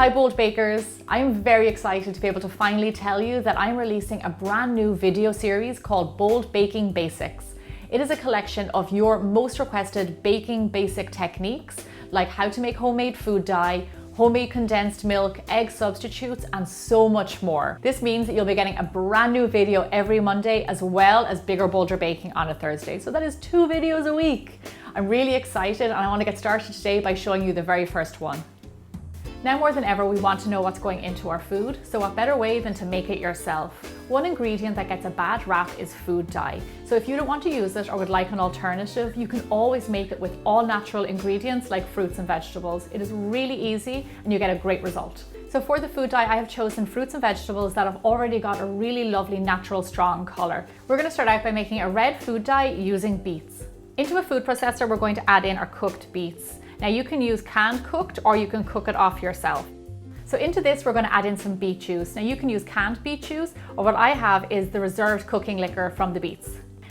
Hi Bold Bakers, I am very excited to be able to finally tell you that I'm releasing a brand new video series called Bold Baking Basics. It is a collection of your most requested baking basic techniques, like how to make homemade food dye, homemade condensed milk, egg substitutes, and so much more. This means that you'll be getting a brand new video every Monday, as well as bigger, bolder baking on a Thursday. So that is 2 videos a week. I'm really excited, and I want to get started today by showing you the very first one. Now more than ever, we want to know what's going into our food, so what better way than to make it yourself? One ingredient that gets a bad rap is food dye. So if you don't want to use it or would like an alternative, you can always make it with all natural ingredients like fruits and vegetables. It is really easy and you get a great result. So for the food dye, I have chosen fruits and vegetables that have already got a really lovely, natural, strong color. We're going to start out by making a red food dye using beets. Into a food processor, we're going to add in our cooked beets. Now you can use canned cooked or you can cook it off yourself. So into this, we're going to add in some beet juice. Now you can use canned beet juice, or what I have is the reserved cooking liquor from the beets.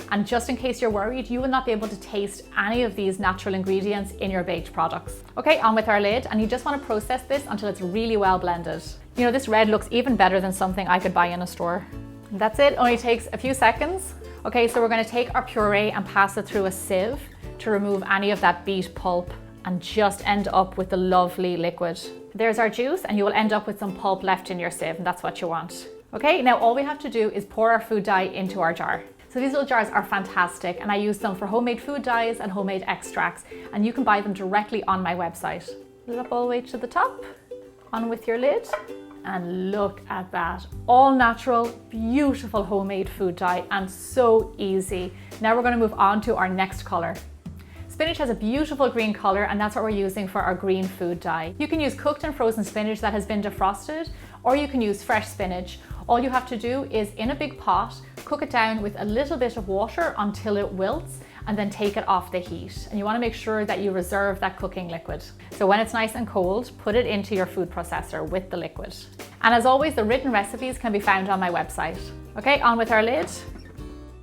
And just in case you're worried, you will not be able to taste any of these natural ingredients in your baked products. Okay, on with our lid, and you just want to process this until it's really well blended. You know, this red looks even better than something I could buy in a store. And that's it, only takes a few seconds. Okay, so we're going to take our puree and pass it through a sieve to remove any of that beet pulp and just end up with the lovely liquid. There's our juice, and you will end up with some pulp left in your sieve, and that's what you want. Okay, now all we have to do is pour our food dye into our jar. So these little jars are fantastic, and I use them for homemade food dyes and homemade extracts, and you can buy them directly on my website. Fill it up all the way to the top, on with your lid, and look at that. All natural, beautiful homemade food dye, and so easy. Now we're going to move on to our next color. Spinach has a beautiful green color, and that's what we're using for our green food dye. You can use cooked and frozen spinach that has been defrosted, or you can use fresh spinach. All you have to do is, in a big pot, cook it down with a little bit of water until it wilts, and then take it off the heat. And you want to make sure that you reserve that cooking liquid. So when it's nice and cold, put it into your food processor with the liquid. And as always, the written recipes can be found on my website. Okay, on with our lid,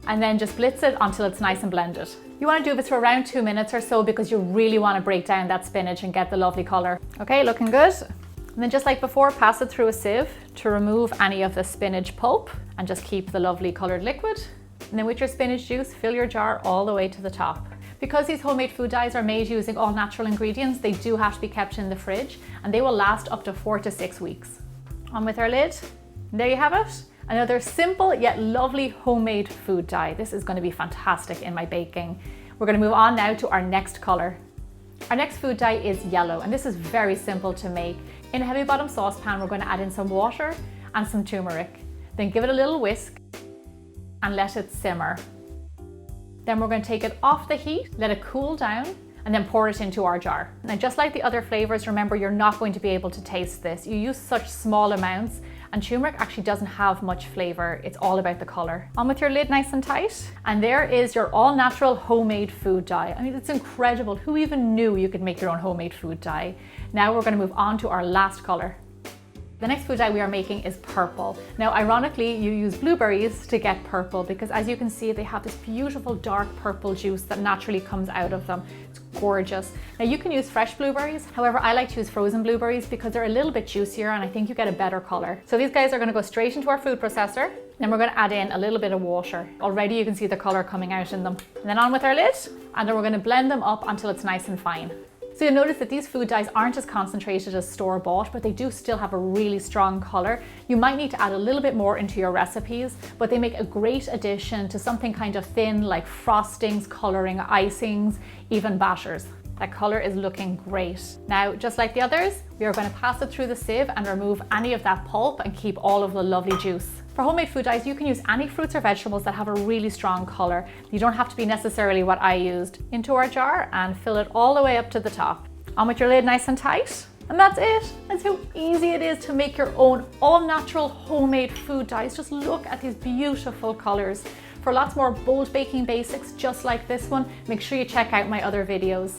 and then just blitz it until it's nice and blended. You want to do this for around 2 minutes or so because you really want to break down that spinach and get the lovely color. Okay, looking good. And then just like before, pass it through a sieve to remove any of the spinach pulp and just keep the lovely colored liquid. And then with your spinach juice, fill your jar all the way to the top. Because these homemade food dyes are made using all natural ingredients, they do have to be kept in the fridge, and they will last up to 4 to 6 weeks. On with our lid. And there you have it. Another simple yet lovely homemade food dye. This is going to be fantastic in my baking. We're going to move on now to our next color. Our next food dye is yellow, and this is very simple to make. In a heavy bottom saucepan, we're going to add in some water and some turmeric. Then give it a little whisk and let it simmer. Then we're going to take it off the heat, let it cool down, and then pour it into our jar. Now, just like the other flavors, remember you're not going to be able to taste this. You use such small amounts, and turmeric actually doesn't have much flavor. It's all about the color. On with your lid nice and tight. And there is your all natural homemade food dye. I mean, it's incredible. Who even knew you could make your own homemade food dye? Now we're going to move on to our last color. The next food dye we are making is purple. Now, ironically, you use blueberries to get purple because, as you can see, they have this beautiful dark purple juice that naturally comes out of them. It's gorgeous. Now, you can use fresh blueberries. However, I like to use frozen blueberries because they're a little bit juicier and I think you get a better color. So these guys are going to go straight into our food processor. Then we're going to add in a little bit of water. Already you can see the color coming out in them. And then on with our lid, and then we're going to blend them up until it's nice and fine. So you'll notice that these food dyes aren't as concentrated as store-bought, but they do still have a really strong color. You might need to add a little bit more into your recipes, but they make a great addition to something kind of thin like frostings, coloring, icings, even batters. That color is looking great. Now, just like the others, we are going to pass it through the sieve and remove any of that pulp and keep all of the lovely juice. For homemade food dyes, you can use any fruits or vegetables that have a really strong color. You don't have to be necessarily what I used. Into our jar and fill it all the way up to the top. On with your lid nice and tight. And that's it. That's how easy it is to make your own all natural homemade food dyes. Just look at these beautiful colors. For lots more bold baking basics just like this one, make sure you check out my other videos.